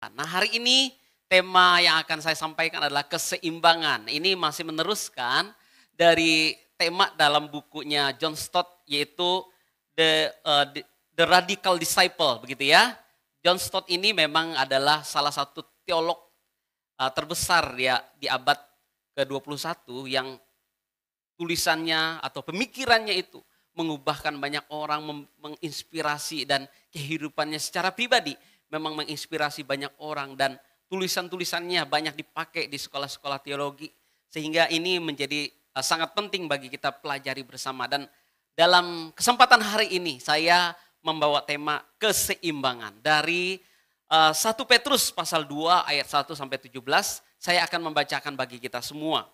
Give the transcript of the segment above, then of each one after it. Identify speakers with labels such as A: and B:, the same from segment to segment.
A: Tuhan. Nah, hari ini tema yang akan saya sampaikan adalah keseimbangan. Ini masih meneruskan dari tema dalam bukunya John Stott, yaitu The Radical Disciple, begitu ya. John Stott ini memang adalah salah satu teolog terbesar ya di abad ke-21 yang tulisannya atau pemikirannya itu mengubahkan banyak orang, menginspirasi dan kehidupannya secara pribadi memang menginspirasi banyak orang, dan tulisan-tulisannya banyak dipakai di sekolah-sekolah teologi, sehingga ini menjadi sangat penting bagi kita pelajari bersama. Dan dalam kesempatan hari ini saya membawa tema keseimbangan dari 1 Petrus pasal 2 ayat 1 sampai 17. Saya akan membacakan bagi kita semua.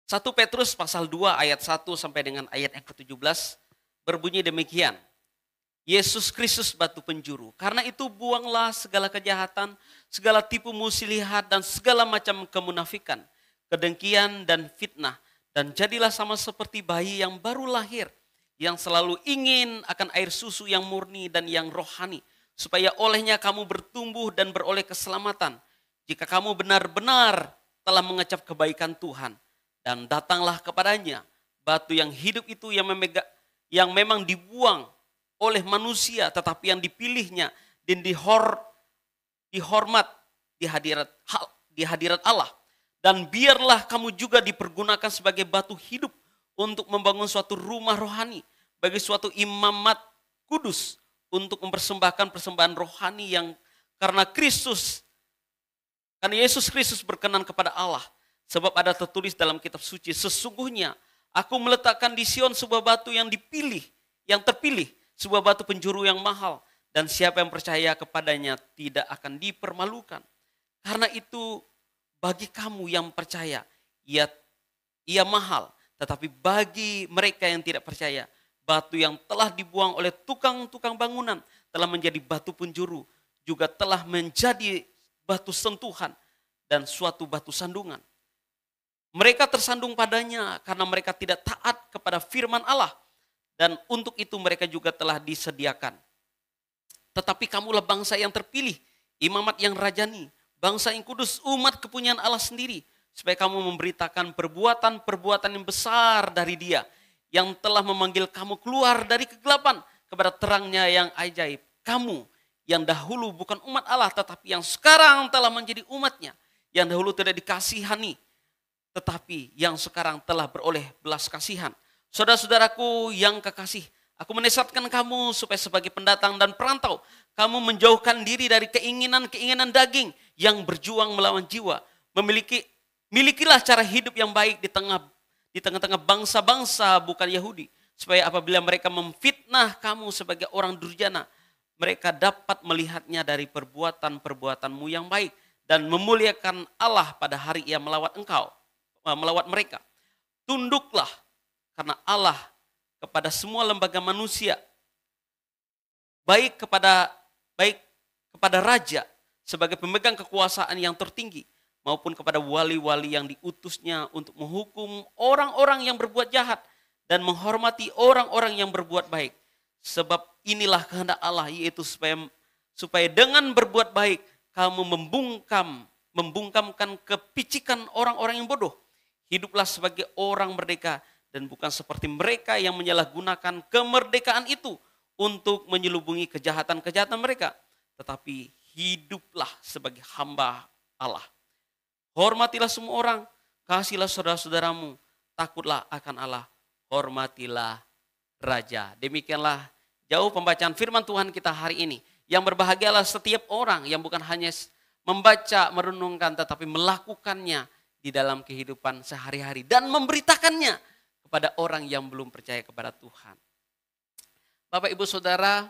A: 1 Petrus pasal 2 ayat 1 sampai dengan ayat yang ke-17 berbunyi demikian. Yesus Kristus batu penjuru. Karena itu buanglah segala kejahatan, segala tipu muslihat dan segala macam kemunafikan, kedengkian dan fitnah. Dan jadilah sama seperti bayi yang baru lahir, yang selalu ingin akan air susu yang murni dan yang rohani, supaya olehnya kamu bertumbuh dan beroleh keselamatan, jika kamu benar-benar telah mengecap kebaikan Tuhan. Dan datanglah kepadanya batu yang hidup itu yang memang dibuang oleh manusia, tetapi yang dipilihnya dan dihormat di hadirat Allah. Dan biarlah kamu juga dipergunakan sebagai batu hidup untuk membangun suatu rumah rohani bagi suatu imamat kudus, untuk mempersembahkan persembahan rohani yang karena Yesus Kristus berkenan kepada Allah. Sebab ada tertulis dalam kitab suci, sesungguhnya aku meletakkan di Sion sebuah batu yang terpilih, sebuah batu penjuru yang mahal, dan siapa yang percaya kepadanya tidak akan dipermalukan. Karena itu bagi kamu yang percaya, ia mahal, tetapi bagi mereka yang tidak percaya, batu yang telah dibuang oleh tukang-tukang bangunan telah menjadi batu penjuru, juga telah menjadi batu sentuhan dan suatu batu sandungan. Mereka tersandung padanya karena mereka tidak taat kepada firman Allah, dan untuk itu mereka juga telah disediakan. Tetapi kamulah bangsa yang terpilih, imamat yang rajani, bangsa yang kudus, umat kepunyaan Allah sendiri, supaya kamu memberitakan perbuatan-perbuatan yang besar dari Dia, yang telah memanggil kamu keluar dari kegelapan kepada terangnya yang ajaib. Kamu yang dahulu bukan umat Allah, tetapi yang sekarang telah menjadi umatnya, yang dahulu tidak dikasihani, tetapi yang sekarang telah beroleh belas kasihan. Saudara-saudaraku yang kekasih, aku menasihatkan kamu supaya sebagai pendatang dan perantau, kamu menjauhkan diri dari keinginan-keinginan daging yang berjuang melawan jiwa. Milikilah cara hidup yang baik di tengah-tengah bangsa-bangsa bukan Yahudi, supaya apabila mereka memfitnah kamu sebagai orang durjana, mereka dapat melihatnya dari perbuatan-perbuatanmu yang baik dan memuliakan Allah pada hari Ia melawat mereka. Tunduklah karena Allah kepada semua lembaga manusia, baik kepada raja sebagai pemegang kekuasaan yang tertinggi, maupun kepada wali-wali yang diutusnya untuk menghukum orang-orang yang berbuat jahat dan menghormati orang-orang yang berbuat baik. Sebab inilah kehendak Allah, yaitu supaya dengan berbuat baik kamu membungkamkan kepicikan orang-orang yang bodoh. Hiduplah sebagai orang merdeka dan bukan seperti mereka yang menyalahgunakan kemerdekaan itu untuk menyelubungi kejahatan-kejahatan mereka. Tetapi hiduplah sebagai hamba Allah. Hormatilah semua orang, kasihilah saudara-saudaramu, takutlah akan Allah, hormatilah raja. Demikianlah jauh pembacaan firman Tuhan kita hari ini. Yang berbahagialah setiap orang yang bukan hanya membaca, merenungkan, tetapi melakukannya di dalam kehidupan sehari-hari dan memberitakannya kepada orang yang belum percaya kepada Tuhan. Bapak, Ibu, Saudara,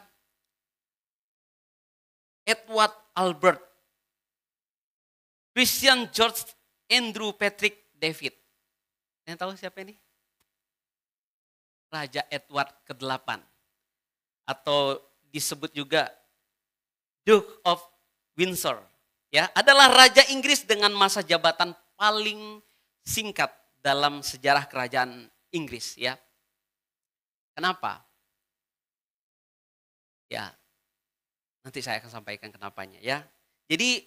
A: Edward Albert, Christian George Andrew Patrick David. Yang tahu siapa ini? Raja Edward ke-8 atau disebut juga Duke of Windsor. Ya, adalah raja Inggris dengan masa jabatan paling singkat dalam sejarah kerajaan Inggris, ya. Kenapa? Ya. Nanti saya akan sampaikan kenapanya ya. Jadi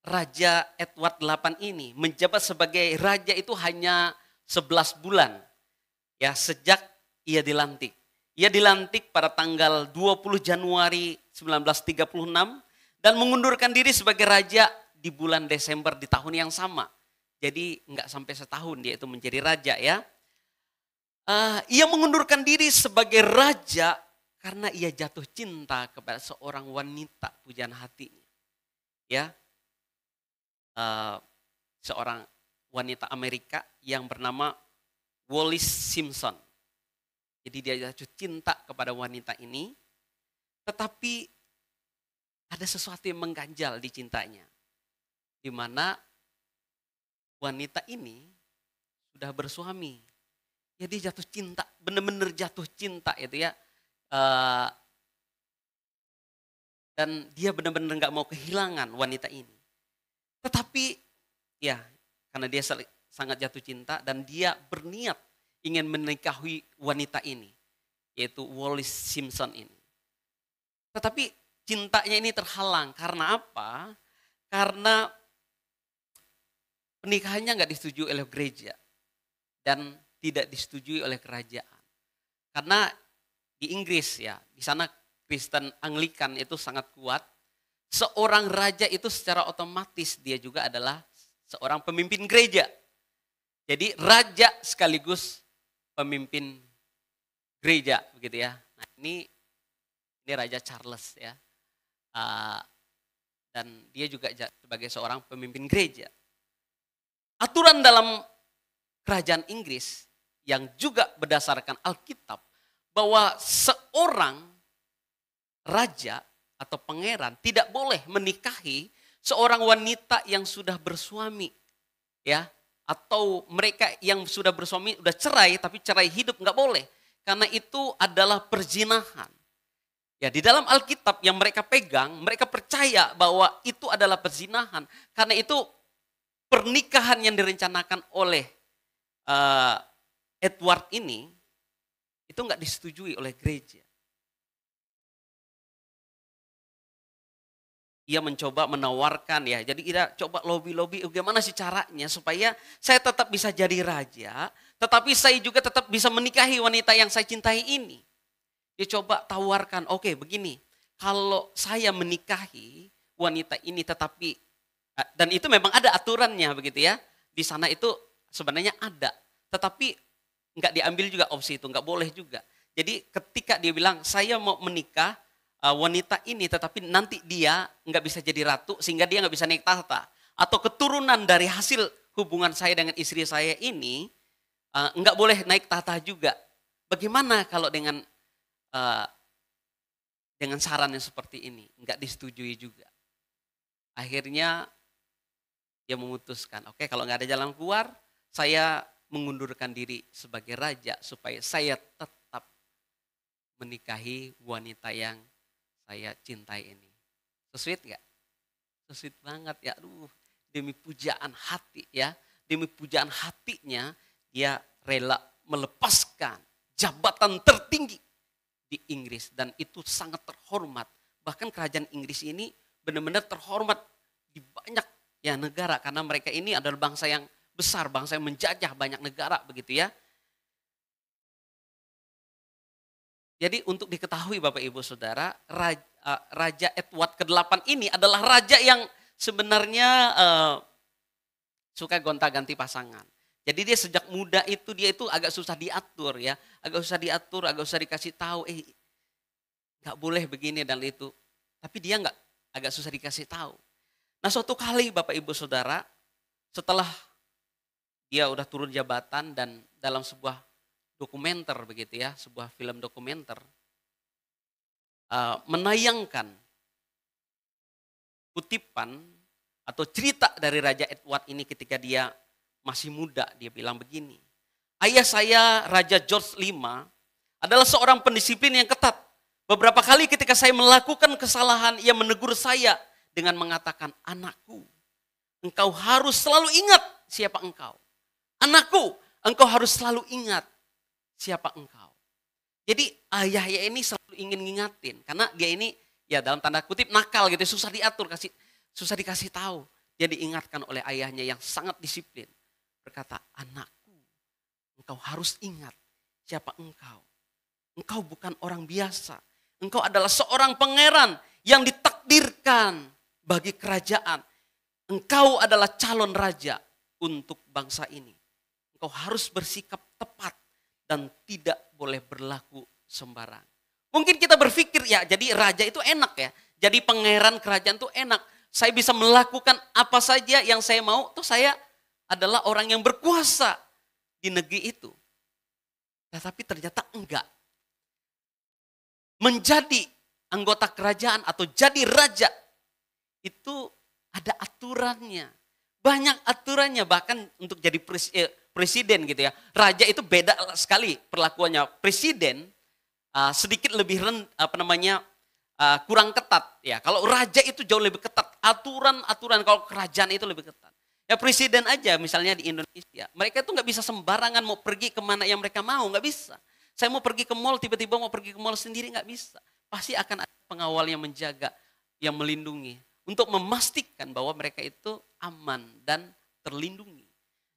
A: Raja Edward VIII ini menjabat sebagai raja itu hanya 11 bulan ya sejak ia dilantik. Ia dilantik pada tanggal 20 Januari 1936 dan mengundurkan diri sebagai raja di bulan Desember di tahun yang sama. Jadi enggak sampai setahun dia itu menjadi raja ya. Ia mengundurkan diri sebagai raja karena ia jatuh cinta kepada seorang wanita pujaan hatinya. Ya, seorang wanita Amerika yang bernama Wallis Simpson. Jadi dia jatuh cinta kepada wanita ini, tetapi ada sesuatu yang mengganjal di cintanya. Di mana wanita ini sudah bersuami. Ya dia jatuh cinta, benar-benar jatuh cinta itu ya. Dan dia benar-benar nggak mau kehilangan wanita ini. Tetapi ya karena dia sangat jatuh cinta dan dia berniat ingin menikahi wanita ini. Yaitu Wallis Simpson ini. Tetapi cintanya ini terhalang karena apa? Karena pernikahannya nggak disetujui oleh gereja. Dan tidak disetujui oleh kerajaan. Karena di Inggris ya, di sana Kristen Anglikan itu sangat kuat. Seorang raja itu secara otomatis dia juga adalah seorang pemimpin gereja. Jadi raja sekaligus pemimpin gereja begitu ya. Nah ini Raja Charles ya. Dan dia juga sebagai seorang pemimpin gereja. Aturan dalam kerajaan Inggris yang juga berdasarkan Alkitab bahwa seorang raja atau pangeran tidak boleh menikahi seorang wanita yang sudah bersuami ya, atau mereka yang sudah bersuami udah cerai tapi cerai hidup nggak boleh karena itu adalah perzinahan. Ya di dalam Alkitab yang mereka pegang, mereka percaya bahwa itu adalah perzinahan karena itu pernikahan yang direncanakan oleh Edward ini itu nggak disetujui oleh gereja. Ia mencoba menawarkan ya, jadi kita coba lobby bagaimana sih caranya supaya saya tetap bisa jadi raja, tetapi saya juga tetap bisa menikahi wanita yang saya cintai ini. Dia coba tawarkan, oke begini, kalau saya menikahi wanita ini tetapi, dan itu memang ada aturannya begitu ya, di sana itu sebenarnya ada, tetapi nggak diambil juga opsi itu, nggak boleh juga. Jadi ketika dia bilang saya mau menikah wanita ini tetapi nanti dia nggak bisa jadi ratu sehingga dia nggak bisa naik tahta. Atau keturunan dari hasil hubungan saya dengan istri saya ini nggak boleh naik tahta juga. Bagaimana kalau dengan saran yang seperti ini? Nggak disetujui juga. Akhirnya dia memutuskan, oke kalau nggak ada jalan keluar, saya mengundurkan diri sebagai raja supaya saya tetap menikahi wanita yang saya cintai ini. Sweet gak? Sweet banget ya. Aduh, demi pujaan hati ya. Demi pujaan hatinya dia rela melepaskan jabatan tertinggi di Inggris. Dan itu sangat terhormat. Bahkan kerajaan Inggris ini benar-benar terhormat di banyak ya negara. Karena mereka ini adalah bangsa yang besar, bangsa yang menjajah banyak negara begitu ya. Jadi untuk diketahui Bapak Ibu Saudara, Raja Edward ke-8 ini adalah raja yang sebenarnya suka gonta-ganti pasangan. Jadi dia sejak muda itu dia itu agak susah diatur ya, agak susah diatur, agak susah dikasih tahu, nggak boleh begini dan itu. Tapi dia agak susah dikasih tahu. Nah suatu kali Bapak Ibu Saudara, setelah dia udah turun jabatan dan dalam sebuah dokumenter begitu ya, sebuah film dokumenter menayangkan kutipan atau cerita dari Raja Edward ini ketika dia masih muda. Dia bilang begini, ayah saya Raja George V adalah seorang pendisiplin yang ketat. Beberapa kali ketika saya melakukan kesalahan, ia menegur saya dengan mengatakan, anakku, engkau harus selalu ingat siapa engkau. Anakku, engkau harus selalu ingat siapa engkau. Jadi ayahnya ini selalu ingin ngingatin karena dia ini ya dalam tanda kutip nakal gitu, susah diatur, susah dikasih tahu. Dia diingatkan oleh ayahnya yang sangat disiplin. Berkata, anakku, engkau harus ingat siapa engkau. Engkau bukan orang biasa. Engkau adalah seorang pangeran yang ditakdirkan bagi kerajaan. Engkau adalah calon raja untuk bangsa ini. Engkau harus bersikap tepat dan tidak boleh berlaku sembarang. Mungkin kita berpikir ya jadi raja itu enak ya. Jadi pangeran kerajaan itu enak. Saya bisa melakukan apa saja yang saya mau. Tuh saya adalah orang yang berkuasa di negeri itu. Tetapi ternyata enggak. Menjadi anggota kerajaan atau jadi raja itu ada aturannya. Banyak aturannya bahkan untuk jadi presiden gitu ya. Raja itu beda sekali perlakuannya. Presiden sedikit lebih kurang ketat ya. Kalau raja itu jauh lebih ketat. Aturan-aturan kalau kerajaan itu lebih ketat. Ya presiden aja misalnya di Indonesia. Mereka itu nggak bisa sembarangan mau pergi kemana yang mereka mau. Nggak bisa. Saya mau pergi ke mall tiba-tiba mau pergi ke mall sendiri nggak bisa. Pasti akan ada pengawal yang menjaga, yang melindungi. Untuk memastikan bahwa mereka itu aman dan terlindungi.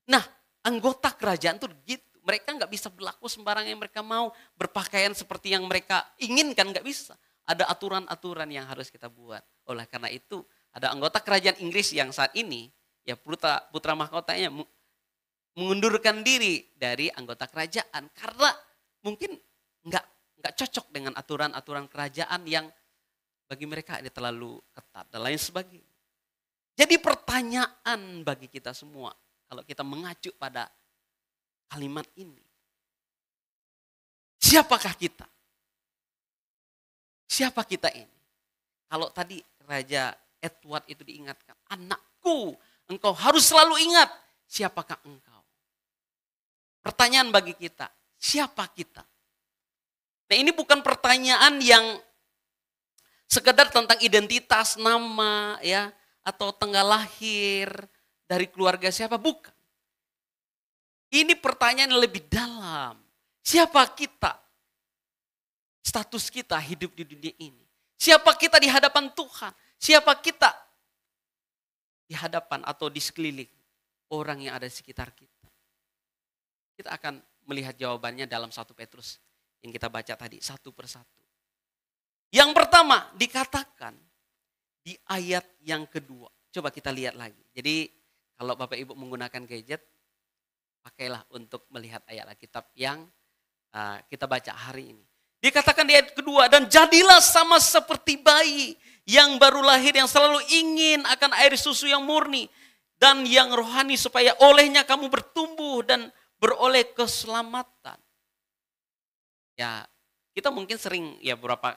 A: Nah anggota kerajaan tuh gitu. Mereka nggak bisa berlaku sembarang yang mereka mau. Berpakaian seperti yang mereka inginkan nggak bisa. Ada aturan-aturan yang harus kita buat. Oleh karena itu ada anggota kerajaan Inggris yang saat ini ya putra mahkotanya mengundurkan diri dari anggota kerajaan. Karena mungkin nggak cocok dengan aturan-aturan kerajaan yang bagi mereka ini terlalu ketat dan lain sebagainya. Jadi pertanyaan bagi kita semua kalau kita mengacu pada kalimat ini. Siapakah kita? Siapa kita ini? Kalau tadi Raja Edward itu diingatkan, anakku, engkau harus selalu ingat siapakah engkau. Pertanyaan bagi kita, siapa kita? Nah ini bukan pertanyaan yang sekedar tentang identitas, nama, ya, atau tanggal lahir dari keluarga siapa, bukan. Ini pertanyaan yang lebih dalam. Siapa kita? Status kita hidup di dunia ini. Siapa kita di hadapan Tuhan? Siapa kita di hadapan atau di sekeliling orang yang ada di sekitar kita? Kita akan melihat jawabannya dalam 1 Petrus yang kita baca tadi satu persatu. Yang pertama dikatakan di ayat yang kedua. Coba kita lihat lagi. Jadi kalau Bapak Ibu menggunakan gadget, pakailah untuk melihat ayat Alkitab yang kita baca hari ini. Dikatakan di ayat kedua, dan jadilah sama seperti bayi yang baru lahir yang selalu ingin akan air susu yang murni dan yang rohani supaya olehnya kamu bertumbuh dan beroleh keselamatan. Ya, kita mungkin sering ya beberapa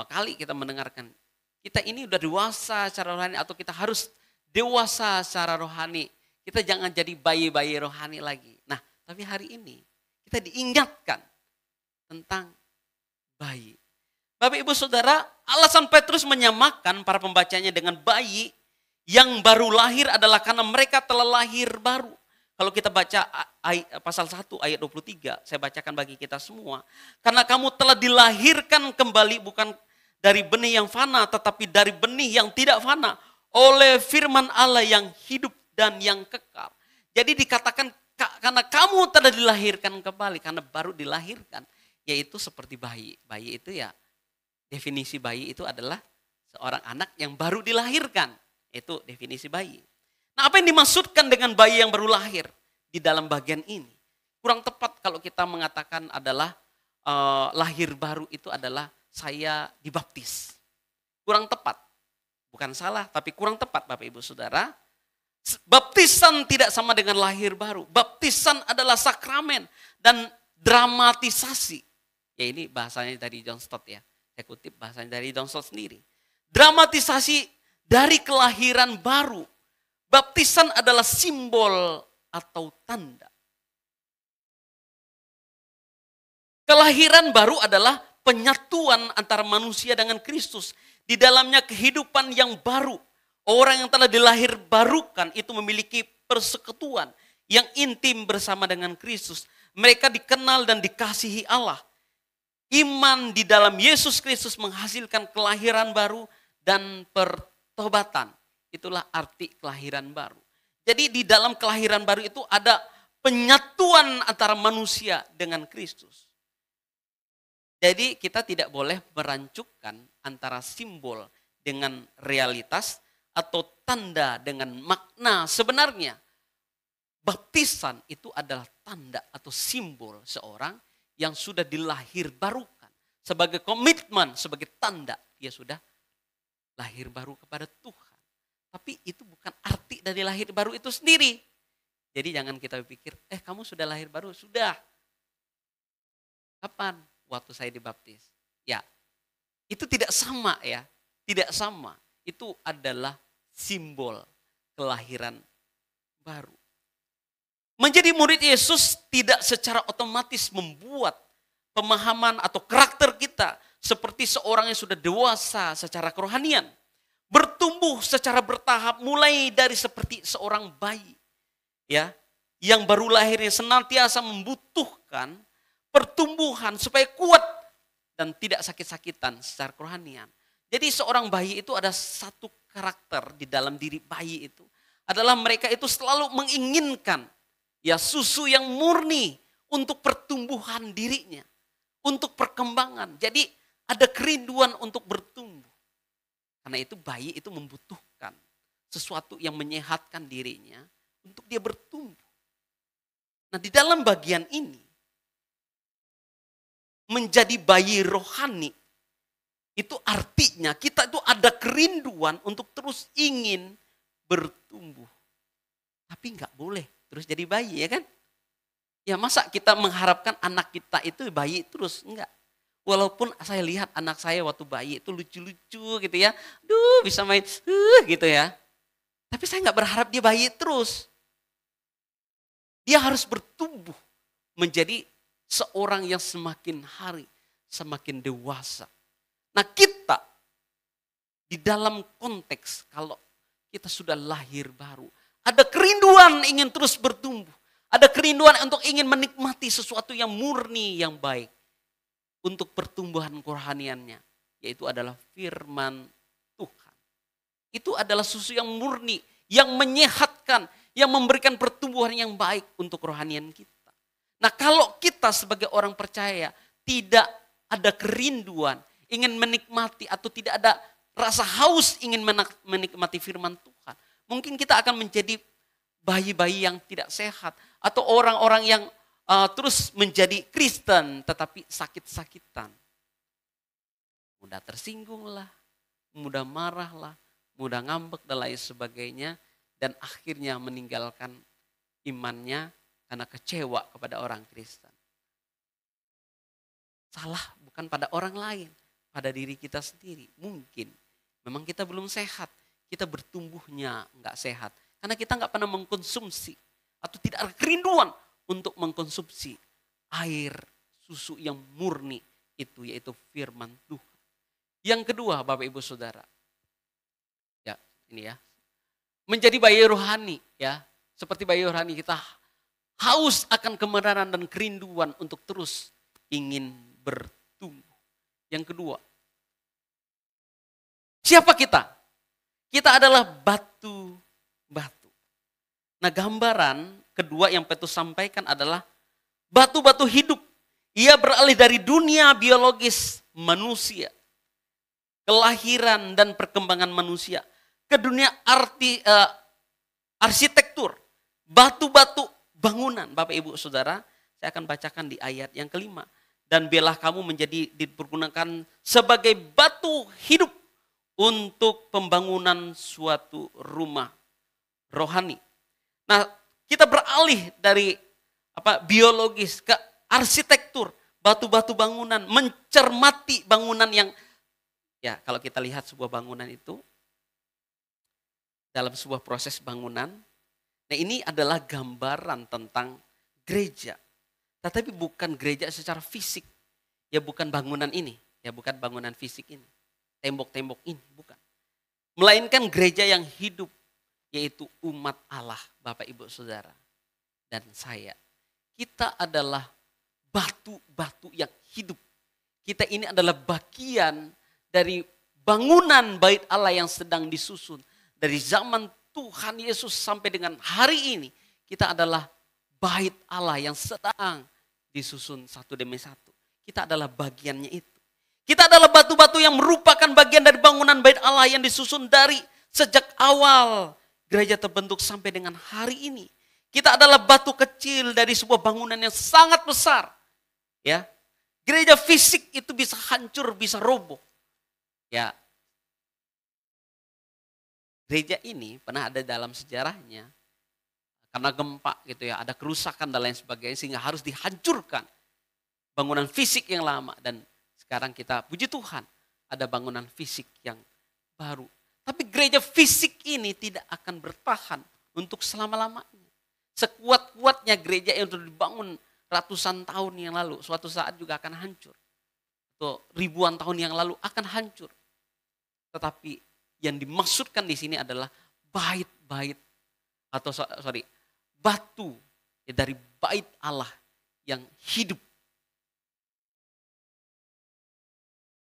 A: kali kita mendengarkan, kita ini udah dewasa secara rohani atau kita harus dewasa secara rohani. Kita jangan jadi bayi-bayi rohani lagi. Nah, tapi hari ini kita diingatkan tentang bayi. Bapak Ibu Saudara, alasan Petrus menyamakan para pembacanya dengan bayi yang baru lahir adalah karena mereka telah lahir baru. Kalau kita baca pasal 1 ayat 23, saya bacakan bagi kita semua. Karena kamu telah dilahirkan kembali bukan dari benih yang fana, tetapi dari benih yang tidak fana. Oleh firman Allah yang hidup dan yang kekal. Jadi dikatakan karena kamu telah dilahirkan kembali, karena baru dilahirkan. Yaitu seperti bayi. Bayi itu ya, definisi bayi itu adalah seorang anak yang baru dilahirkan. Itu definisi bayi. Nah, apa yang dimaksudkan dengan bayi yang baru lahir di dalam bagian ini? Kurang tepat kalau kita mengatakan adalah lahir baru itu adalah saya dibaptis. Kurang tepat. Bukan salah, tapi kurang tepat Bapak Ibu Saudara. Baptisan tidak sama dengan lahir baru. Baptisan adalah sakramen dan dramatisasi. Ya ini bahasanya dari John Stott ya. Saya kutip bahasanya dari John Stott sendiri. Dramatisasi dari kelahiran baru. Baptisan adalah simbol atau tanda. Kelahiran baru adalah penyatuan antara manusia dengan Kristus. Di dalamnya kehidupan yang baru. Orang yang telah dilahir barukan itu memiliki persekutuan yang intim bersama dengan Kristus. Mereka dikenal dan dikasihi Allah. Iman di dalam Yesus Kristus menghasilkan kelahiran baru dan pertobatan. Itulah arti kelahiran baru. Jadi di dalam kelahiran baru itu ada penyatuan antara manusia dengan Kristus. Jadi kita tidak boleh merancukkan antara simbol dengan realitas atau tanda dengan makna sebenarnya. Baptisan itu adalah tanda atau simbol seorang yang sudah dilahir barukan. Sebagai komitmen, sebagai tanda dia sudah lahir baru kepada Tuhan. Tapi itu bukan arti dari lahir baru itu sendiri. Jadi jangan kita pikir, kamu sudah lahir baru, sudah. Kapan? Waktu saya dibaptis. Ya, itu tidak sama ya. Tidak sama. Itu adalah simbol kelahiran baru. Menjadi murid Yesus tidak secara otomatis membuat pemahaman atau karakter kita seperti seorang yang sudah dewasa secara kerohanian. Bertumbuh secara bertahap mulai dari seperti seorang bayi. Ya, yang baru lahirnya senantiasa membutuhkan pertumbuhan supaya kuat dan tidak sakit-sakitan secara kerohanian. Jadi seorang bayi itu ada satu karakter di dalam diri bayi itu. Adalah mereka itu selalu menginginkan ya susu yang murni untuk pertumbuhan dirinya. Untuk perkembangan. Jadi ada kerinduan untuk bertumbuh. Karena itu bayi itu membutuhkan sesuatu yang menyehatkan dirinya untuk dia bertumbuh. Nah di dalam bagian ini, menjadi bayi rohani, itu artinya kita itu ada kerinduan untuk terus ingin bertumbuh. Tapi nggak boleh terus jadi bayi ya kan? Ya masa kita mengharapkan anak kita itu bayi terus? Enggak. Walaupun saya lihat anak saya waktu bayi itu lucu-lucu gitu ya. Duh bisa main gitu ya. Tapi saya nggak berharap dia bayi terus. Dia harus bertumbuh menjadi seorang yang semakin hari semakin dewasa. Nah kita di dalam konteks kalau kita sudah lahir baru. Ada kerinduan ingin terus bertumbuh. Ada kerinduan untuk ingin menikmati sesuatu yang murni, yang baik. Untuk pertumbuhan kerohaniannya. Yaitu adalah firman Tuhan. Itu adalah susu yang murni, yang menyehatkan, yang memberikan pertumbuhan yang baik untuk kerohanian kita. Nah kalau kita sebagai orang percaya tidak ada kerinduan, ingin menikmati atau tidak ada rasa haus ingin menikmati firman Tuhan. Mungkin kita akan menjadi bayi-bayi yang tidak sehat. Atau orang-orang yang terus menjadi Kristen tetapi sakit-sakitan. Mudah tersinggung lah, mudah marah lah, mudah ngambek dan lain sebagainya. Dan akhirnya meninggalkan imannya karena kecewa kepada orang Kristen. Salah bukan pada orang lain, pada diri kita sendiri. Mungkin memang kita belum sehat, kita bertumbuhnya enggak sehat. Karena kita enggak pernah mengkonsumsi atau tidak ada kerinduan untuk mengkonsumsi air susu yang murni itu yaitu firman Tuhan. Yang kedua Bapak Ibu Saudara. Ya, ini ya. Menjadi bayi rohani ya. Seperti bayi rohani kita haus akan kebenaran dan kerinduan untuk terus ingin bertumbuh. Yang kedua. Siapa kita? Kita adalah batu-batu. Nah gambaran kedua yang Petrus sampaikan adalah batu-batu hidup. Ia beralih dari dunia biologis manusia. Kelahiran dan perkembangan manusia. Ke dunia arsitektur. Batu-batu bangunan. Bapak Ibu Saudara, saya akan bacakan di ayat yang kelima. Dan biarlah kamu menjadi dipergunakan sebagai batu hidup untuk pembangunan suatu rumah rohani. Nah, kita beralih dari biologis ke arsitektur, batu-batu bangunan, mencermati bangunan yang ya kalau kita lihat sebuah bangunan itu dalam sebuah proses bangunan. Nah, ini adalah gambaran tentang gereja. Tetapi bukan gereja secara fisik. Ya bukan bangunan ini, ya bukan bangunan fisik ini. Tembok-tembok ini, bukan. Melainkan gereja yang hidup, yaitu umat Allah, Bapak Ibu Saudara. Dan saya, kita adalah batu-batu yang hidup. Kita ini adalah bagian dari bangunan bait Allah yang sedang disusun. Dari zaman Tuhan Yesus sampai dengan hari ini, kita adalah bait Allah yang sedang disusun satu demi satu. Kita adalah bagiannya itu. Kita adalah batu-batu yang merupakan bagian dari bangunan bait Allah yang disusun dari sejak awal gereja terbentuk sampai dengan hari ini. Kita adalah batu kecil dari sebuah bangunan yang sangat besar. Ya, gereja fisik itu bisa hancur, bisa roboh. Ya, gereja ini pernah ada dalam sejarahnya karena gempa gitu ya, ada kerusakan dan lain sebagainya sehingga harus dihancurkan bangunan fisik yang lama, dan sekarang kita puji Tuhan ada bangunan fisik yang baru. Tapi gereja fisik ini tidak akan bertahan untuk selama-lamanya. Sekuat-kuatnya gereja yang sudah dibangun ratusan tahun yang lalu, suatu saat juga akan hancur. Atau ribuan tahun yang lalu akan hancur. Tetapi yang dimaksudkan di sini adalah bait-bait atau batu dari bait Allah yang hidup.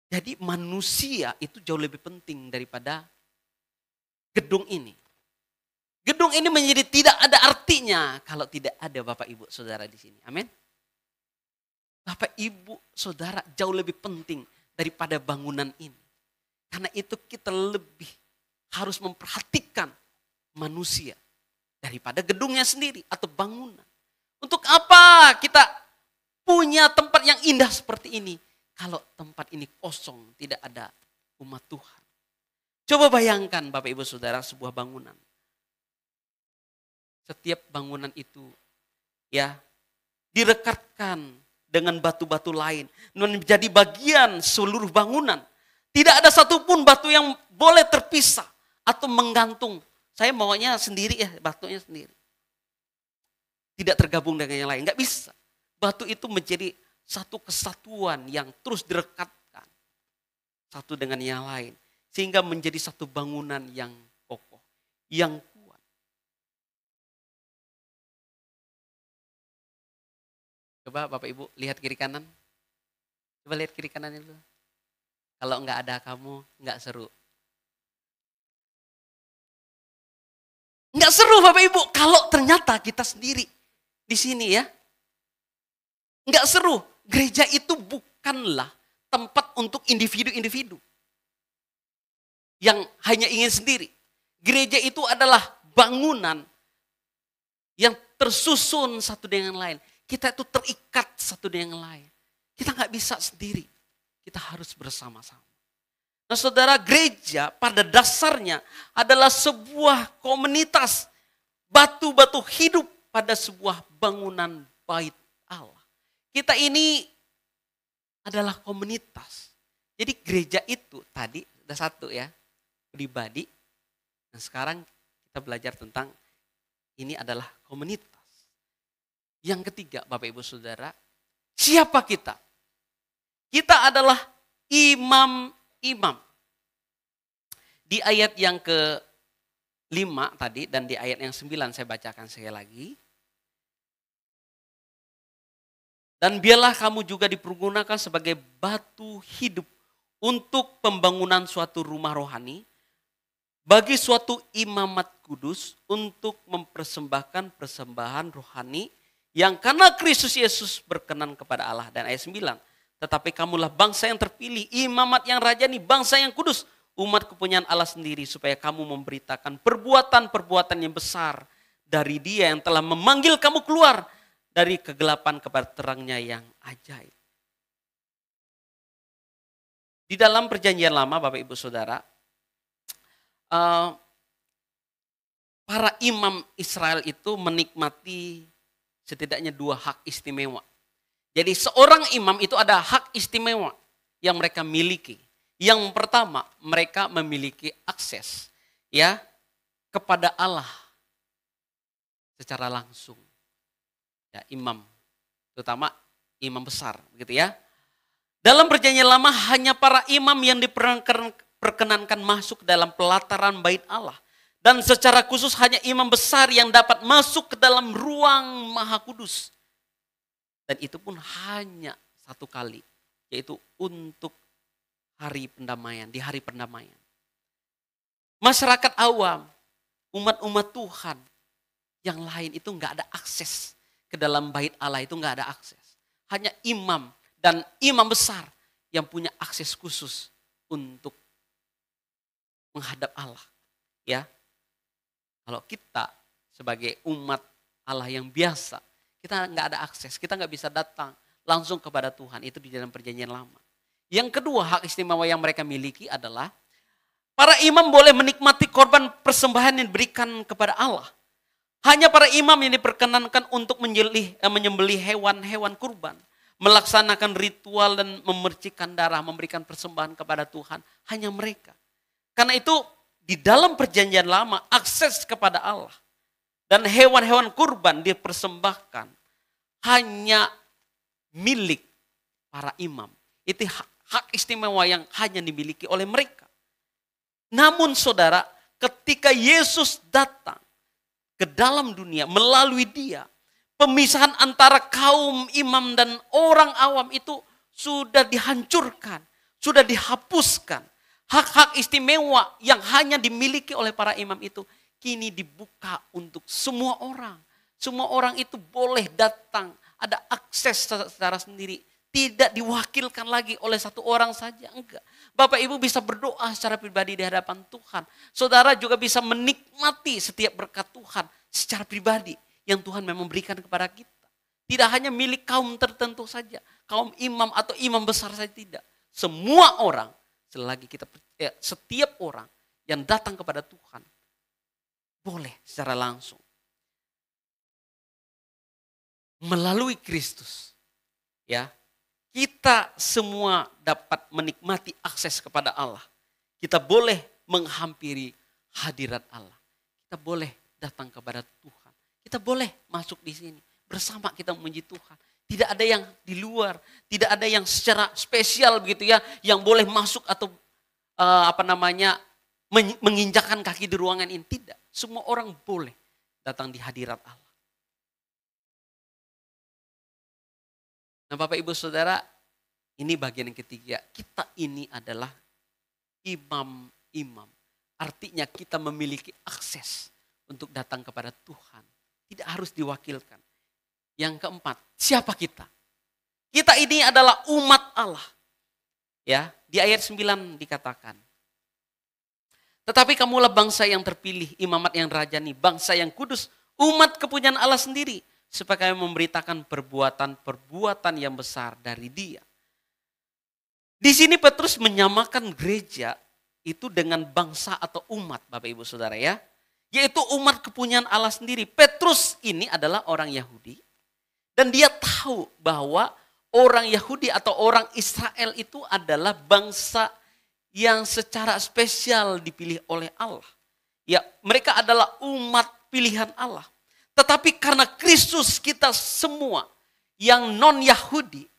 A: Jadi manusia itu jauh lebih penting daripada gedung ini. Gedung ini menjadi tidak ada artinya kalau tidak ada Bapak Ibu Saudara di sini. Amin. Bapak Ibu Saudara jauh lebih penting daripada bangunan ini. Karena itu kita lebih harus memperhatikan manusia daripada gedungnya sendiri atau bangunan. Untuk apa kita punya tempat yang indah seperti ini kalau tempat ini kosong, tidak ada umat Tuhan? Coba bayangkan Bapak Ibu Saudara sebuah bangunan. Setiap bangunan itu ya direkatkan dengan batu-batu lain, menjadi bagian seluruh bangunan. Tidak ada satupun batu yang boleh terpisah atau menggantung. Saya maunya sendiri ya, batunya sendiri. Tidak tergabung dengan yang lain, nggak bisa. Batu itu menjadi satu kesatuan yang terus direkatkan satu dengan yang lain. Sehingga menjadi satu bangunan yang kokoh, yang kuat. Coba Bapak Ibu lihat kiri kanan. Coba lihat kiri kanan itu. Kalau enggak ada kamu, enggak seru. Enggak seru Bapak Ibu kalau ternyata kita sendiri di sini ya. Enggak seru. Gereja itu bukanlah tempat untuk individu-individu yang hanya ingin sendiri. Gereja itu adalah bangunan yang tersusun satu dengan yang lain. Kita itu terikat satu dengan yang lain. Kita nggak bisa sendiri. Kita harus bersama-sama. Nah saudara, gereja pada dasarnya adalah sebuah komunitas. Batu-batu hidup pada sebuah bangunan bait Allah. Kita ini adalah komunitas. Jadi gereja itu tadi ada satu ya, pribadi. Dan sekarang kita belajar tentang ini adalah komunitas. Yang ketiga Bapak Ibu Saudara, siapa kita? Kita adalah imam-imam. Di ayat yang ke-5 tadi dan di ayat yang 9 saya bacakan sekali lagi. Dan biarlah kamu juga dipergunakan sebagai batu hidup untuk pembangunan suatu rumah rohani, bagi suatu imamat kudus untuk mempersembahkan persembahan rohani yang karena Kristus Yesus berkenan kepada Allah. Dan ayat 9, tetapi kamulah bangsa yang terpilih, imamat yang rajani, bangsa yang kudus, umat kepunyaan Allah sendiri, supaya kamu memberitakan perbuatan-perbuatan yang besar dari Dia yang telah memanggil kamu keluar dari kegelapan kepada terangnya yang ajaib. Di dalam perjanjian lama Bapak Ibu Saudara, para imam Israel itu menikmati setidaknya 2 hak istimewa. Jadi seorang imam itu ada hak istimewa yang mereka miliki. Yang pertama, mereka memiliki akses ya kepada Allah secara langsung. Ya, imam, terutama imam besar, begitu ya. Dalam perjanjian lama hanya para imam yang diperkenankan masuk dalam pelataran bait Allah. Dan secara khusus hanya imam besar yang dapat masuk ke dalam ruang maha kudus. Dan itu pun hanya 1 kali yaitu untuk hari pendamaian, di hari pendamaian. Masyarakat awam, umat-umat Tuhan yang lain itu nggak ada akses ke dalam bait Allah, itu nggak ada akses. Hanya imam dan imam besar yang punya akses khusus untuk menghadap Allah. Ya, kalau kita sebagai umat Allah yang biasa, kita nggak ada akses, kita nggak bisa datang langsung kepada Tuhan, itu di dalam perjanjian lama. Yang kedua, hak istimewa yang mereka miliki adalah para imam boleh menikmati korban persembahan yang diberikan kepada Allah. Hanya para imam yang diperkenankan untuk menyembelih hewan-hewan kurban, melaksanakan ritual dan memercikan darah, memberikan persembahan kepada Tuhan, hanya mereka. Karena itu di dalam perjanjian lama akses kepada Allah dan hewan-hewan kurban dipersembahkan hanya milik para imam. Itu hak istimewa yang hanya dimiliki oleh mereka. Namun saudara, ketika Yesus datang ke dalam dunia melalui dia, pemisahan antara kaum imam dan orang awam itu sudah dihancurkan, sudah dihapuskan. Hak-hak istimewa yang hanya dimiliki oleh para imam itu kini dibuka untuk semua orang. Semua orang itu boleh datang, ada akses secara sendiri. Tidak diwakilkan lagi oleh satu orang saja, enggak. Bapak Ibu bisa berdoa secara pribadi di hadapan Tuhan. Saudara juga bisa menikmati setiap berkat Tuhan secara pribadi yang Tuhan memang berikan kepada kita. Tidak hanya milik kaum tertentu saja, kaum imam atau imam besar saja, tidak. Semua orang, setiap orang yang datang kepada Tuhan boleh secara langsung melalui Kristus, ya. Kita semua dapat menikmati akses kepada Allah. Kita boleh menghampiri hadirat Allah. Kita boleh datang kepada Tuhan. Kita boleh masuk di sini bersama kita memuji Tuhan. Tidak ada yang di luar, tidak ada yang secara spesial begitu ya, yang boleh masuk atau menginjakkan kaki di ruangan ini. Tidak, semua orang boleh datang di hadirat Allah. Nah Bapak Ibu Saudara, ini bagian yang ketiga. Kita ini adalah imam-imam. Artinya kita memiliki akses untuk datang kepada Tuhan. Tidak harus diwakilkan. Yang keempat, siapa kita? Kita ini adalah umat Allah. Ya, di ayat 9 dikatakan. Tetapi kamulah bangsa yang terpilih, imamat yang rajani, bangsa yang kudus, umat kepunyaan Allah sendiri. Supaya memberitakan perbuatan-perbuatan yang besar dari dia. Di sini Petrus menyamakan gereja itu dengan bangsa atau umat Bapak Ibu Saudara ya. Yaitu umat kepunyaan Allah sendiri. Petrus ini adalah orang Yahudi. Dan dia tahu bahwa orang Yahudi atau orang Israel itu adalah bangsa yang secara spesial dipilih oleh Allah. Ya, mereka adalah umat pilihan Allah. Tetapi karena Kristus kita semua yang non-Yahudi,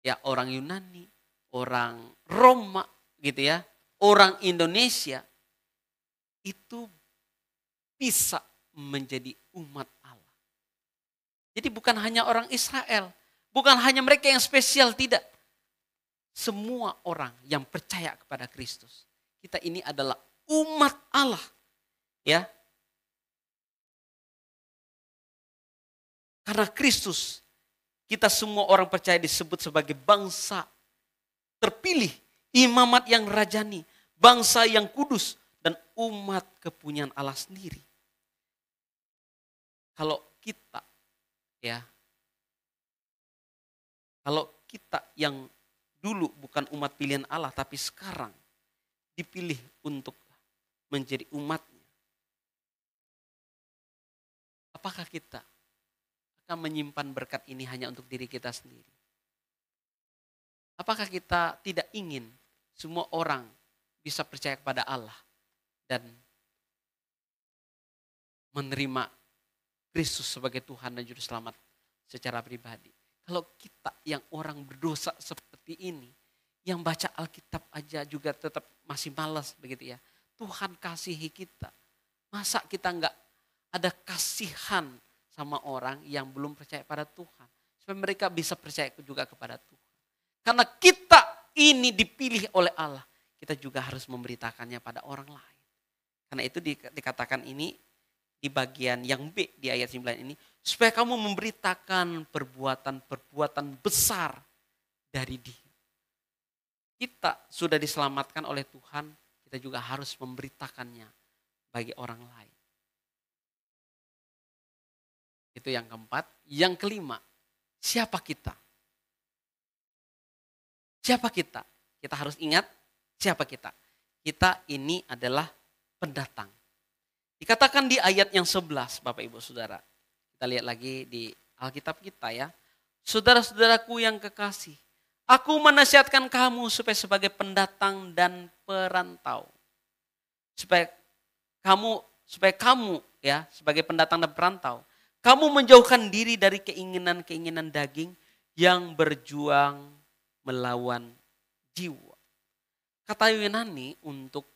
A: ya orang Yunani, orang Roma gitu ya, orang Indonesia, itu bisa menjadi umat Allah. Jadi bukan hanya orang Israel, bukan hanya mereka yang spesial, tidak. Semua orang yang percaya kepada Kristus. Kita ini adalah umat Allah. Ya. Karena Kristus, kita semua orang percaya disebut sebagai bangsa terpilih, imamat yang rajani, bangsa yang kudus, dan umat kepunyaan Allah sendiri. Kalau kita, ya, kalau kita yang dulu bukan umat pilihan Allah, tapi sekarang dipilih untuk menjadi umatnya. Apakah kita akan menyimpan berkat ini hanya untuk diri kita sendiri? Apakah kita tidak ingin semua orang bisa percaya kepada Allah dan menerima Kristus sebagai Tuhan dan Juru Selamat secara pribadi? Kalau kita yang orang berdosa seperti ini, yang baca Alkitab aja juga tetap masih malas begitu ya. Tuhan kasihi kita. Masa kita enggak ada kasihan sama orang yang belum percaya pada Tuhan. Supaya mereka bisa percaya juga kepada Tuhan. Karena kita ini dipilih oleh Allah, kita juga harus memberitakannya pada orang lain. Karena itu dikatakan ini di bagian yang B di ayat 9 ini, supaya kamu memberitakan perbuatan-perbuatan besar dari Dia. Kita sudah diselamatkan oleh Tuhan, kita juga harus memberitakannya bagi orang lain. Itu yang keempat. Yang kelima, siapa kita? Siapa kita? Kita harus ingat siapa kita. Kita ini adalah pendatang. Dikatakan di ayat yang 11, Bapak Ibu Saudara. Kita lihat lagi di Alkitab kita ya. Saudara-saudaraku yang kekasih, aku menasihatkan kamu supaya sebagai pendatang dan perantau. Supaya kamu ya sebagai pendatang dan perantau, kamu menjauhkan diri dari keinginan-keinginan daging yang berjuang melawan jiwa. Kata Yunani untuk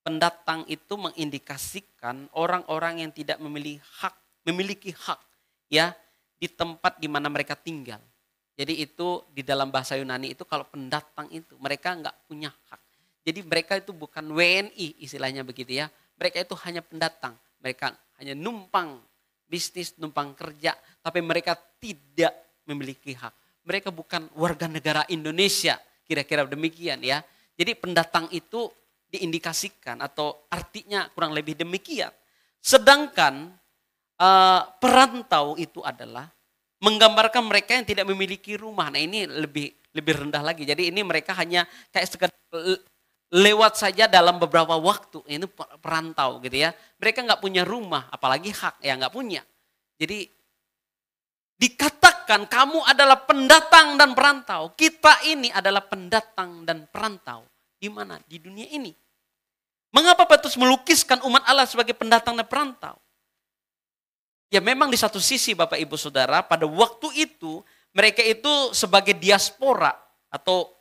A: pendatang itu mengindikasikan orang-orang yang tidak memiliki hak ya di tempat di mana mereka tinggal. Jadi itu di dalam bahasa Yunani itu kalau pendatang itu mereka nggak punya hak. Jadi mereka itu bukan WNI istilahnya begitu ya. Mereka itu hanya pendatang. Mereka hanya numpang bisnis, numpang kerja, tapi mereka tidak memiliki hak. Mereka bukan warga negara Indonesia, kira-kira demikian ya. Jadi pendatang itu diindikasikan atau artinya kurang lebih demikian. Sedangkan perantau itu adalah menggambarkan mereka yang tidak memiliki rumah. Nah ini lebih rendah lagi. Jadi ini mereka hanya kayak sekedar lewat saja dalam beberapa waktu, ini perantau gitu ya. Mereka nggak punya rumah, apalagi hak ya nggak punya. Jadi dikatakan kamu adalah pendatang dan perantau. Kita ini adalah pendatang dan perantau. Di mana? Di dunia ini. Mengapa Petrus melukiskan umat Allah sebagai pendatang dan perantau? Ya memang di satu sisi Bapak Ibu Saudara, pada waktu itu mereka itu sebagai diaspora atau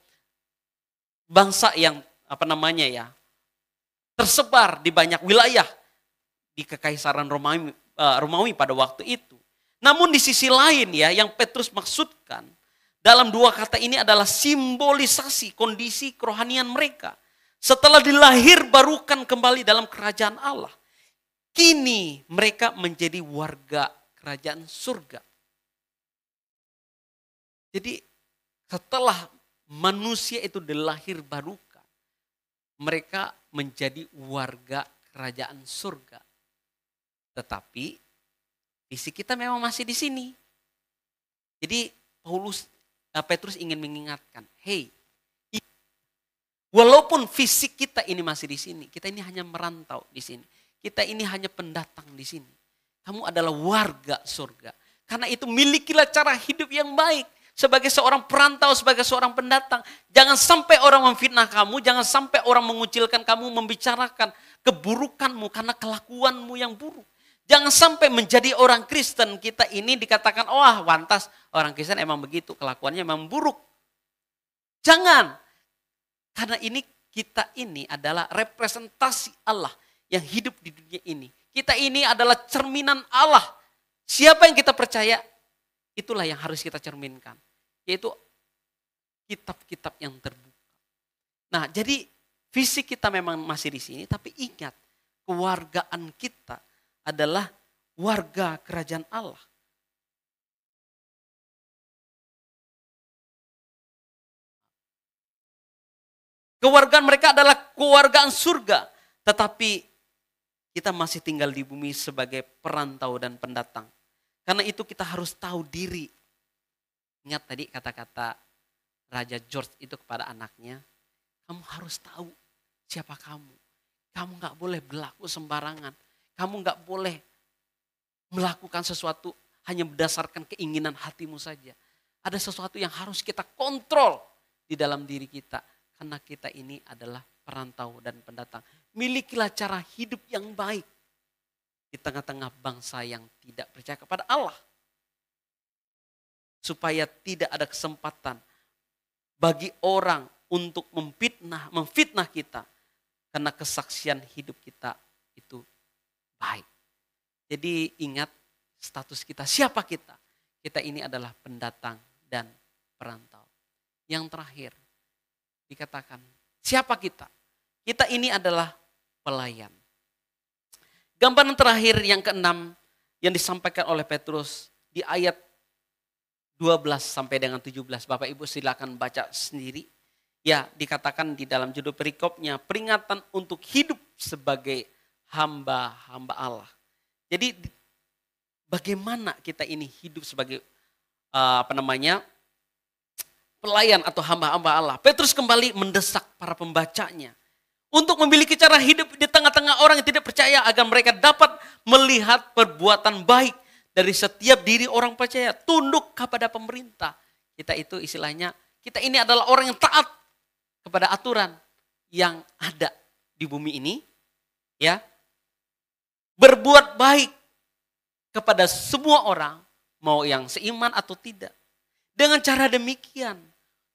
A: bangsa yang tersebar di banyak wilayah di Kekaisaran Romawi pada waktu itu. Namun di sisi lain ya yang Petrus maksudkan dalam dua kata ini adalah simbolisasi kondisi kerohanian mereka. Setelah dilahir barukan kembali dalam kerajaan Allah. Kini mereka menjadi warga kerajaan surga. Jadi setelah manusia itu dilahir barukan, mereka menjadi warga kerajaan surga. Tetapi fisik kita memang masih di sini. Jadi Petrus ingin mengingatkan, hey, walaupun fisik kita ini masih di sini, kita ini hanya merantau di sini. Kita ini hanya pendatang di sini. Kamu adalah warga surga. Karena itu milikilah cara hidup yang baik. Sebagai seorang perantau, sebagai seorang pendatang. Jangan sampai orang memfitnah kamu, jangan sampai orang mengucilkan kamu, membicarakan keburukanmu karena kelakuanmu yang buruk. Jangan sampai menjadi orang Kristen kita ini dikatakan, wah wantas orang Kristen emang begitu, kelakuannya emang buruk. Jangan. Karena kita ini adalah representasi Allah yang hidup di dunia ini. Kita ini adalah cerminan Allah. Siapa yang kita percaya, itulah yang harus kita cerminkan. Yaitu kitab-kitab yang terbuka. Nah, jadi fisik kita memang masih di sini, tapi ingat, kewargaan kita adalah warga kerajaan Allah. Kewargaan mereka adalah kewargaan surga, tetapi kita masih tinggal di bumi sebagai perantau dan pendatang. Karena itu kita harus tahu diri. Ingat tadi kata-kata Raja George itu kepada anaknya, kamu harus tahu siapa kamu. Kamu gak boleh berlaku sembarangan. Kamu gak boleh melakukan sesuatu hanya berdasarkan keinginan hatimu saja. Ada sesuatu yang harus kita kontrol di dalam diri kita. Karena kita ini adalah perantau dan pendatang. Milikilah cara hidup yang baik di tengah-tengah bangsa yang tidak percaya kepada Allah. Supaya tidak ada kesempatan bagi orang untuk memfitnah kita. Karena kesaksian hidup kita itu baik. Jadi ingat status kita, siapa kita? Kita ini adalah pendatang dan perantau. yang terakhir dikatakan, siapa kita? Kita ini adalah pelayan. Gambaran terakhir yang keenam yang disampaikan oleh Petrus di ayat 12 sampai dengan 17. Bapak Ibu silakan baca sendiri. Ya, dikatakan di dalam judul perikopnya, peringatan untuk hidup sebagai hamba-hamba Allah. Jadi bagaimana kita ini hidup sebagai pelayan atau hamba-hamba Allah. Petrus kembali mendesak para pembacanya untuk memiliki cara hidup di tengah-tengah orang yang tidak percaya agar mereka dapat melihat perbuatan baik dari setiap diri orang percaya, tunduk kepada pemerintah. Kita itu istilahnya, kita ini adalah orang yang taat kepada aturan yang ada di bumi ini, ya. Berbuat baik kepada semua orang, mau yang seiman atau tidak. Dengan cara demikian,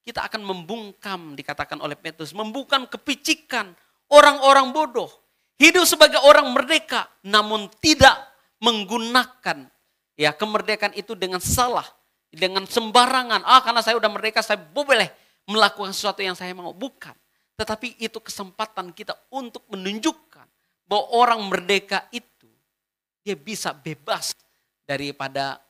A: kita akan membungkam, dikatakan oleh Petrus, membungkam kepicikan orang-orang bodoh. Hidup sebagai orang merdeka, namun tidak menggunakan ya kemerdekaan itu dengan salah, dengan sembarangan. Karena saya udah merdeka, saya boleh melakukan sesuatu yang saya mau. Bukan. Tetapi itu kesempatan kita untuk menunjukkan bahwa orang merdeka itu, dia bisa bebas daripada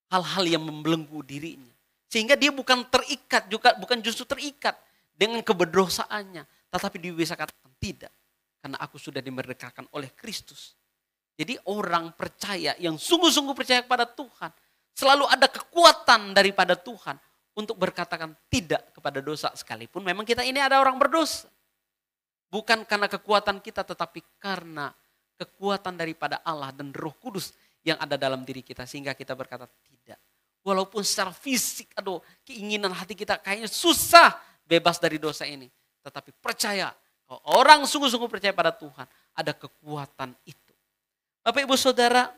A: hal-hal yang membelenggu dirinya. Sehingga dia bukan terikat, juga bukan justru terikat dengan keberdosaannya. Tetapi dia bisa katakan tidak. Karena aku sudah dimerdekakan oleh Kristus. Jadi orang percaya yang sungguh-sungguh percaya kepada Tuhan. Selalu ada kekuatan daripada Tuhan untuk berkatakan tidak kepada dosa. Sekalipun memang kita ini ada orang berdosa. Bukan karena kekuatan kita, tetapi karena kekuatan daripada Allah dan Roh Kudus yang ada dalam diri kita. Sehingga kita berkata tidak. Walaupun secara fisik, keinginan hati kita kayaknya susah bebas dari dosa ini. Tetapi percaya, kalau orang sungguh-sungguh percaya pada Tuhan, ada kekuatan itu. Bapak Ibu Saudara,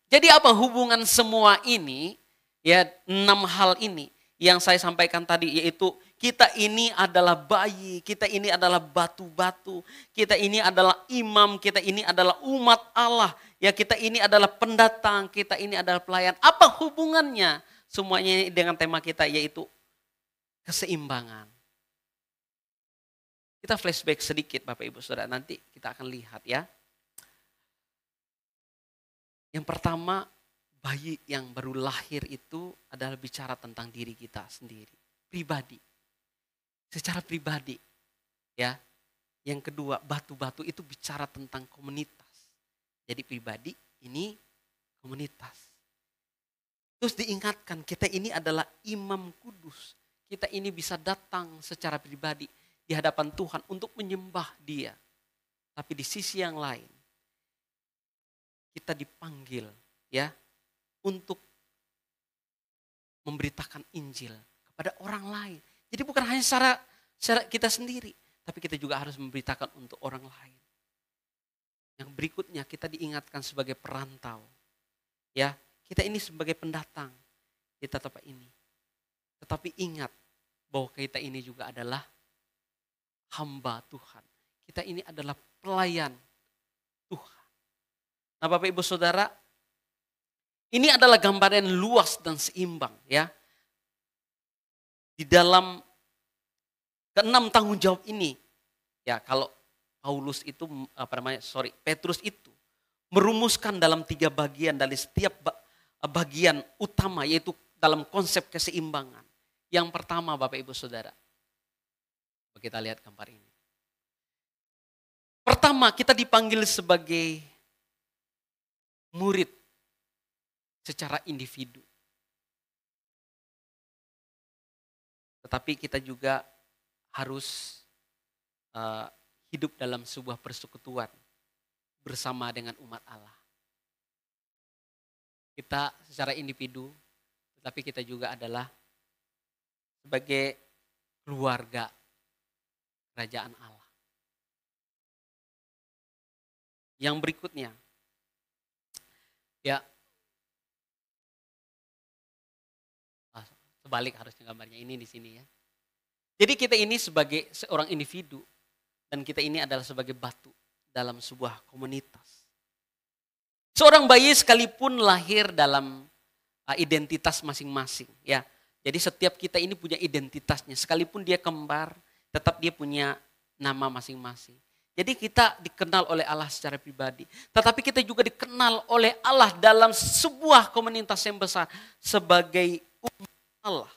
A: jadi apa hubungan semua ini, ya 6 hal ini yang saya sampaikan tadi, yaitu kita ini adalah bayi, kita ini adalah batu-batu, kita ini adalah imam, kita ini adalah umat Allah, ya kita ini adalah pendatang, kita ini adalah pelayan. Apa hubungannya semuanya dengan tema kita, yaitu keseimbangan. Kita flashback sedikit Bapak Ibu Saudara, nanti kita akan lihat ya. Yang pertama, bayi yang baru lahir itu adalah bicara tentang diri kita sendiri, pribadi. Secara pribadi, ya. Yang kedua, batu-batu itu bicara tentang komunitas. Jadi pribadi, ini komunitas. Terus diingatkan, kita ini adalah imam kudus. Kita ini bisa datang secara pribadi di hadapan Tuhan untuk menyembah Dia. Tapi di sisi yang lain, kita dipanggil ya untuk memberitakan Injil kepada orang lain. Jadi bukan hanya secara kita sendiri, tapi kita juga harus memberitakan untuk orang lain. Yang berikutnya kita diingatkan sebagai perantau. Ya, kita ini sebagai pendatang di tempat ini. Tetapi ingat bahwa kita ini juga adalah hamba Tuhan. Kita ini adalah pelayan Tuhan. Nah Bapak Ibu Saudara, ini adalah gambaran luas dan seimbang ya. Di dalam keenam tanggung jawab ini, ya kalau Paulus itu, Petrus itu merumuskan dalam 3 bagian dari setiap bagian utama, yaitu dalam konsep keseimbangan. Yang pertama Bapak Ibu Saudara, kita lihat gambar ini. Pertama, kita dipanggil sebagai murid secara individu. Tetapi kita juga harus hidup dalam sebuah persekutuan bersama dengan umat Allah. Kita secara individu, tetapi kita juga adalah sebagai keluarga kerajaan Allah. Yang berikutnya, ya sebalik harusnya gambarnya ini di sini ya. Jadi kita ini sebagai seorang individu dan kita ini adalah sebagai batu dalam sebuah komunitas. Seorang bayi sekalipun lahir dalam identitas masing-masing ya. Jadi setiap kita ini punya identitasnya. Sekalipun dia kembar, tetap dia punya nama masing-masing. Jadi kita dikenal oleh Allah secara pribadi. Tetapi kita juga dikenal oleh Allah dalam sebuah komunitas yang besar sebagai umat Allah.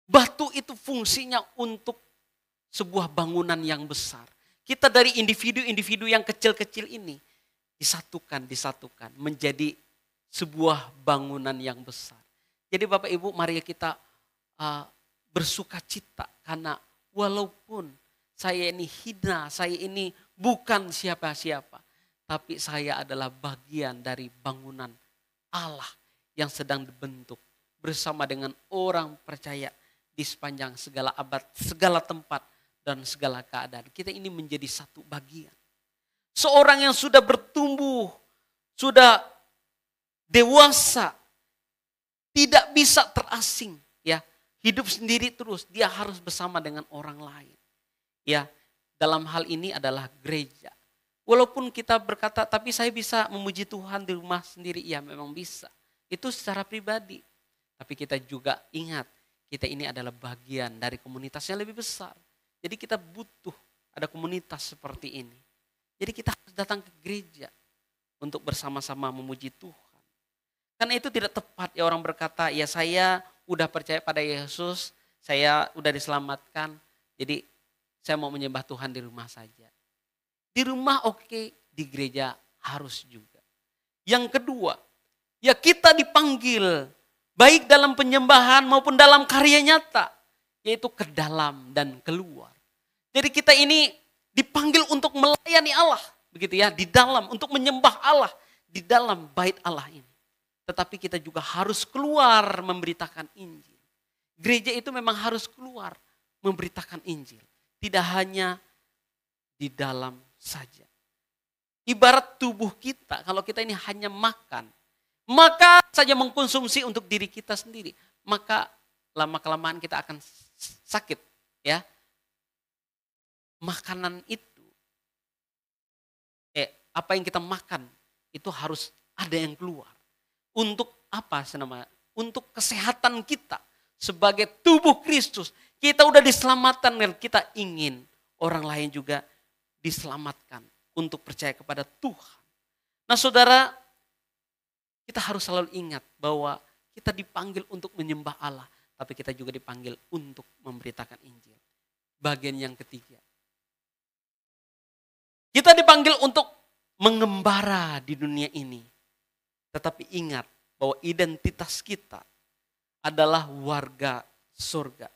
A: Batu itu fungsinya untuk sebuah bangunan yang besar. Kita dari individu-individu yang kecil-kecil ini disatukan menjadi sebuah bangunan yang besar. Jadi Bapak Ibu, mari kita bersuka cita karena walaupun saya ini hina, saya ini bukan siapa-siapa, tapi saya adalah bagian dari bangunan Allah yang sedang dibentuk bersama dengan orang percaya di sepanjang segala abad, segala tempat dan segala keadaan. Kita ini menjadi satu bagian. Seorang yang sudah bertumbuh, sudah dewasa, tidak bisa terasing, ya. Hidup sendiri terus, dia harus bersama dengan orang lain. Ya, dalam hal ini adalah gereja. Walaupun kita berkata, tapi saya bisa memuji Tuhan di rumah sendiri, ya memang bisa. Itu secara pribadi. Tapi kita juga ingat, kita ini adalah bagian dari komunitas yang lebih besar. Jadi kita butuh ada komunitas seperti ini. Jadi kita harus datang ke gereja untuk bersama-sama memuji Tuhan. Karena itu tidak tepat ya orang berkata, ya saya udah percaya pada Yesus, saya udah diselamatkan, jadi saya mau menyembah Tuhan di rumah saja. Di rumah oke, di gereja harus juga. Yang kedua, ya kita dipanggil baik dalam penyembahan maupun dalam karya nyata, yaitu ke dalam dan keluar. Jadi kita ini dipanggil untuk melayani Allah, begitu ya, di dalam, untuk menyembah Allah di dalam bait Allah ini. Tetapi kita juga harus keluar memberitakan Injil. Gereja itu memang harus keluar memberitakan Injil. Tidak hanya di dalam saja. Ibarat tubuh kita, kalau kita ini hanya makan, maka saja mengkonsumsi untuk diri kita sendiri, maka lama-kelamaan kita akan sakit, ya. Makanan itu, apa yang kita makan itu harus ada yang keluar. Untuk apa senama? Untuk kesehatan kita sebagai tubuh Kristus. Kita udah diselamatkan dan kita ingin orang lain juga diselamatkan untuk percaya kepada Tuhan. Nah saudara, kita harus selalu ingat bahwa kita dipanggil untuk menyembah Allah, tapi kita juga dipanggil untuk memberitakan Injil. Bagian yang ketiga. Kita dipanggil untuk mengembara di dunia ini. Tetapi ingat bahwa identitas kita adalah warga surga.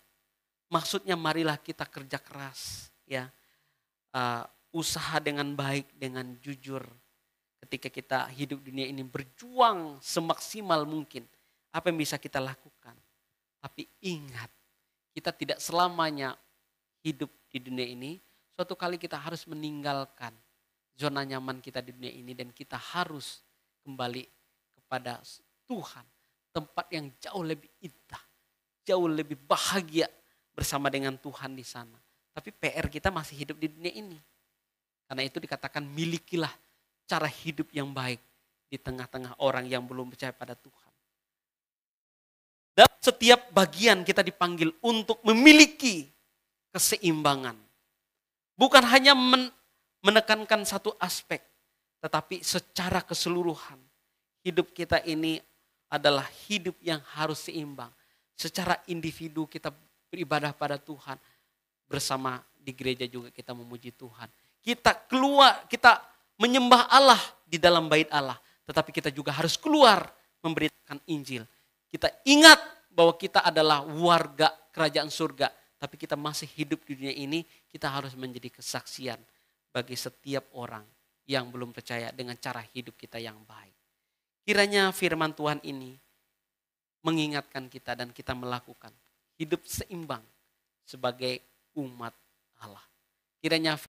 A: Maksudnya marilah kita kerja keras, ya, usaha dengan baik, dengan jujur. Ketika kita hidup dunia ini berjuang semaksimal mungkin apa yang bisa kita lakukan. Tapi ingat, kita tidak selamanya hidup di dunia ini. Suatu kali kita harus meninggalkan zona nyaman kita di dunia ini dan kita harus kembali kepada Tuhan, tempat yang jauh lebih indah, jauh lebih bahagia bersama dengan Tuhan di sana. Tapi PR kita masih hidup di dunia ini. Karena itu dikatakan milikilah cara hidup yang baik di tengah-tengah orang yang belum percaya pada Tuhan. Dan setiap bagian kita dipanggil untuk memiliki keseimbangan. Bukan hanya menekankan satu aspek, tetapi secara keseluruhan. Hidup kita ini adalah hidup yang harus seimbang. Secara individu kita beribadah pada Tuhan. Bersama di gereja juga kita memuji Tuhan. Kita keluar, kita menyembah Allah di dalam bait Allah. Tetapi kita juga harus keluar memberitakan Injil. Kita ingat bahwa kita adalah warga kerajaan surga. Tapi kita masih hidup di dunia ini, kita harus menjadi kesaksian bagi setiap orang yang belum percaya dengan cara hidup kita yang baik. Kiranya firman Tuhan ini mengingatkan kita dan kita melakukan hidup seimbang sebagai umat Allah. Kiranya